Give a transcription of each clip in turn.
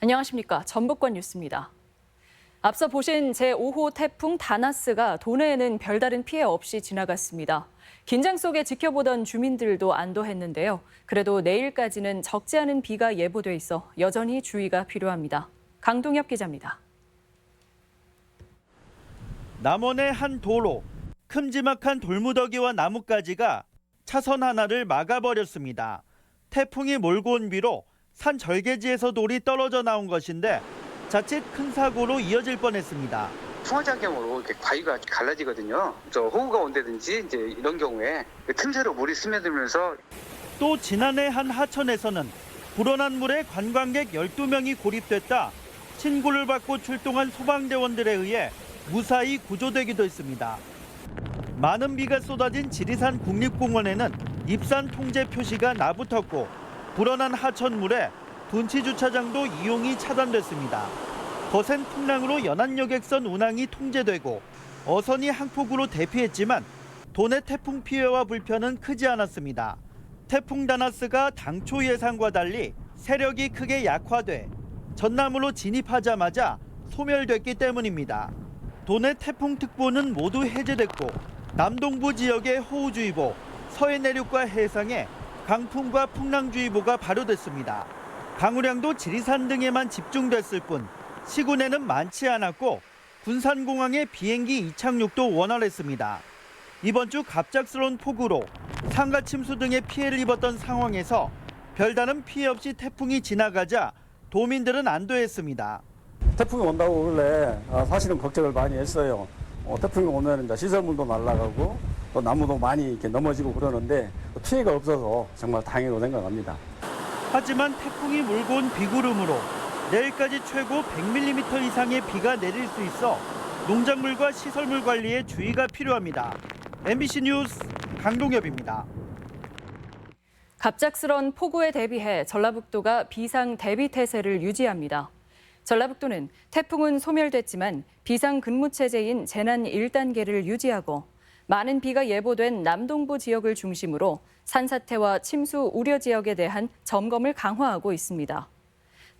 안녕하십니까. 전북권 뉴스입니다. 앞서 보신 제5호 태풍 다나스가 도내에는 별다른 피해 없이 지나갔습니다. 긴장 속에 지켜보던 주민들도 안도했는데요. 그래도 내일까지는 적지 않은 비가 예보돼 있어 여전히 주의가 필요합니다. 강동엽 기자입니다. 남원의 한 도로, 큼지막한 돌무더기와 나뭇가지가 차선 하나를 막아버렸습니다. 태풍이 몰고 온 비로 산 절개지에서 돌이 떨어져 나온 것인데 자칫 큰 사고로 이어질 뻔했습니다. 풍화작용으로 이렇게 바위가 갈라지거든요. 호우가 온다든지 이제 이런 경우에 틈새로 물이 스며들면서 또 지난해 한 하천에서는 불어난 물에 관광객 12명이 고립됐다 신고를 받고 출동한 소방대원들에 의해 무사히 구조되기도 했습니다. 많은 비가 쏟아진 지리산 국립공원에는 입산 통제 표시가 나붙었고 불어난 하천물에 둔치 주차장도 이용이 차단됐습니다. 거센 풍랑으로 연안여객선 운항이 통제되고 어선이 항폭으로 대피했지만 도내 태풍 피해와 불편은 크지 않았습니다. 태풍 다나스가 당초 예상과 달리 세력이 크게 약화돼 전남으로 진입하자마자 소멸됐기 때문입니다. 도내 태풍특보는 모두 해제됐고 남동부 지역의 호우주의보, 서해 내륙과 해상에 강풍과 풍랑주의보가 발효됐습니다. 강우량도 지리산 등에만 집중됐을 뿐 시군에는 많지 않았고 군산공항의 비행기 이착륙도 원활했습니다. 이번 주 갑작스러운 폭우로 상가 침수 등의 피해를 입었던 상황에서 별다른 피해 없이 태풍이 지나가자 도민들은 안도했습니다. 태풍이 온다고 원래 사실은 걱정을 많이 했어요. 태풍이 오면 이제 시설물도 날아가고 또 나무도 많이 이렇게 넘어지고 그러는데 피해가 없어서 정말 다행으로 생각합니다. 하지만 태풍이 몰고 온 비구름으로 내일까지 최고 100mm 이상의 비가 내릴 수 있어 농작물과 시설물 관리에 주의가 필요합니다. MBC 뉴스 강동엽입니다. 갑작스런 폭우에 대비해 전라북도가 비상 대비 태세를 유지합니다. 전라북도는 태풍은 소멸됐지만 비상 근무 체제인 재난 1단계를 유지하고 많은 비가 예보된 남동부 지역을 중심으로 산사태와 침수 우려 지역에 대한 점검을 강화하고 있습니다.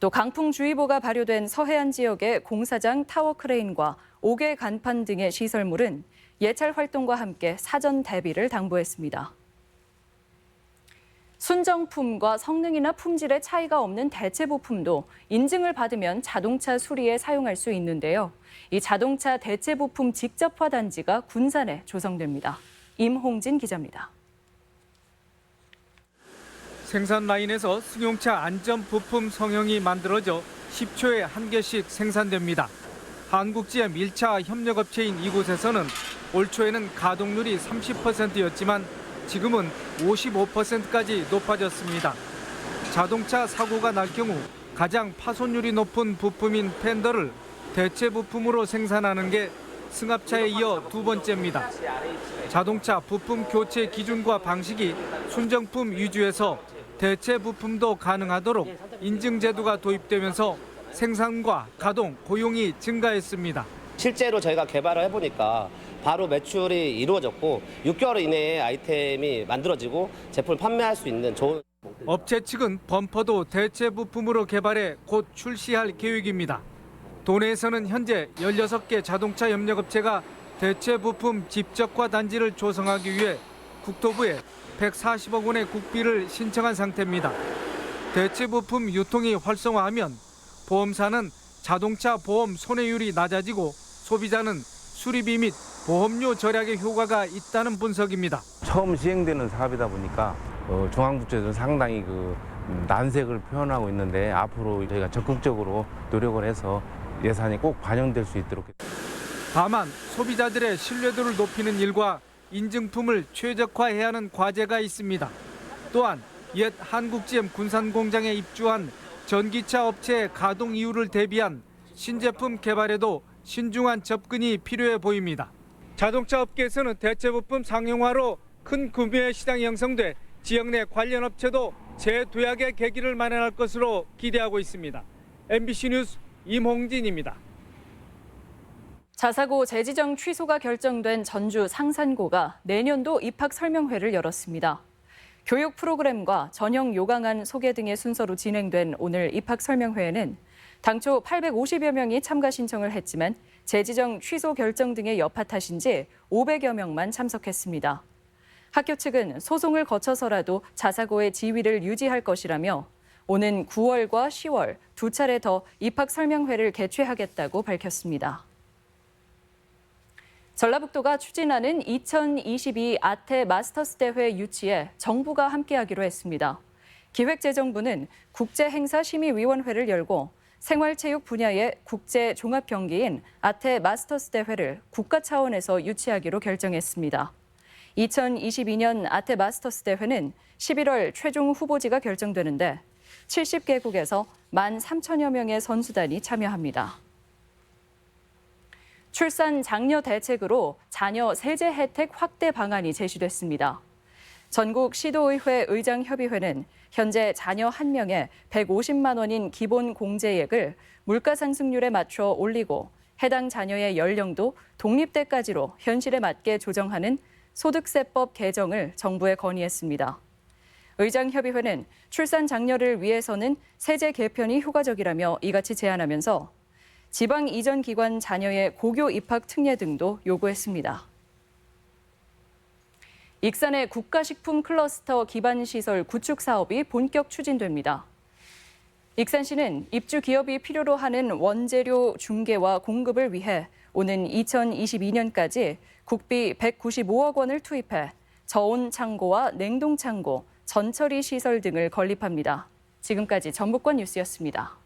또 강풍주의보가 발효된 서해안 지역의 공사장 타워 크레인과 5개 간판 등의 시설물은 예찰 활동과 함께 사전 대비를 당부했습니다. 순정품과 성능이나 품질의 차이가 없는 대체 부품도 인증을 받으면 자동차 수리에 사용할 수 있는데요. 이 자동차 대체 부품 직접화 단지가 군산에 조성됩니다. 임홍진 기자입니다. 생산 라인에서 승용차 안전 부품 성형이 만들어져 10초에 한 개씩 생산됩니다. 한국GM 1차 협력업체인 이곳에서는 올 초에는 가동률이 30%였지만 지금은 55%까지 높아졌습니다. 자동차 사고가 날 경우 가장 파손율이 높은 부품인 팬더를 대체 부품으로 생산하는 게 승합차에 이어 두 번째입니다. 자동차 부품 교체 기준과 방식이 순정품 위주에서 대체 부품도 가능하도록 인증 제도가 도입되면서 생산과 가동, 고용이 증가했습니다. 실제로 저희가 개발을 해보니까 바로 매출이 이루어졌고 6개월 이내에 아이템이 만들어지고 제품을 판매할 수 있는 좋은. 업체 측은 범퍼도 대체 부품으로 개발해 곧 출시할 계획입니다. 도내에서는 현재 16개 자동차 협력업체가 대체 부품 집적화 단지를 조성하기 위해 국토부에 140억 원의 국비를 신청한 상태입니다. 대체 부품 유통이 활성화하면 보험사는 자동차 보험 손해율이 낮아지고 소비자는 수리비 및 보험료 절약의 효과가 있다는 분석입니다. 처음 시행되는 사업이다 보니까 중앙부처에서 상당히 난색을 표현하고 있는데 앞으로 저희가 적극적으로 노력을 해서 예산이 꼭 반영될 수 있도록. 다만 소비자들의 신뢰도를 높이는 일과 인증품을 최적화해야 하는 과제가 있습니다. 또한 옛 한국GM 군산공장에 입주한 전기차 업체의 가동 이유를 대비한 신제품 개발에도 신중한 접근이 필요해 보입니다. 자동차 업계에서는 대체 부품 상용화로 큰 구매 시장이 형성돼 지역 내 관련 업체도 재도약의 계기를 마련할 것으로 기대하고 있습니다. MBC 뉴스 임홍진입니다. 자사고 재지정 취소가 결정된 전주 상산고가 내년도 입학 설명회를 열었습니다. 교육 프로그램과 전형 요강안 소개 등의 순서로 진행된 오늘 입학 설명회에는 당초 850여 명이 참가 신청을 했지만 재지정 취소 결정 등의 여파 탓인지 500여 명만 참석했습니다. 학교 측은 소송을 거쳐서라도 자사고의 지위를 유지할 것이라며 오는 9월과 10월 두 차례 더 입학 설명회를 개최하겠다고 밝혔습니다. 전라북도가 추진하는 2022 아태 마스터스 대회 유치에 정부가 함께하기로 했습니다. 기획재정부는 국제행사심의위원회를 열고 생활체육 분야의 국제 종합경기인 아태 마스터스 대회를 국가 차원에서 유치하기로 결정했습니다. 2022년 아태 마스터스 대회는 11월 최종 후보지가 결정되는데 70개국에서 13,000여 명의 선수단이 참여합니다. 출산 장려 대책으로 자녀 세제 혜택 확대 방안이 제시됐습니다. 전국 시도의회 의장협의회는 현재 자녀 1명에 150만 원인 기본 공제액을 물가 상승률에 맞춰 올리고 해당 자녀의 연령도 독립대까지로 현실에 맞게 조정하는 소득세법 개정을 정부에 건의했습니다. 의장협의회는 출산 장려를 위해서는 세제 개편이 효과적이라며 이같이 제안하면서 지방 이전 기관 자녀의 고교 입학 특례 등도 요구했습니다. 익산의 국가식품 클러스터 기반 시설 구축 사업이 본격 추진됩니다. 익산시는 입주 기업이 필요로 하는 원재료 중개와 공급을 위해 오는 2022년까지 국비 195억 원을 투입해 저온 창고와 냉동 창고, 전처리 시설 등을 건립합니다. 지금까지 전북권 뉴스였습니다.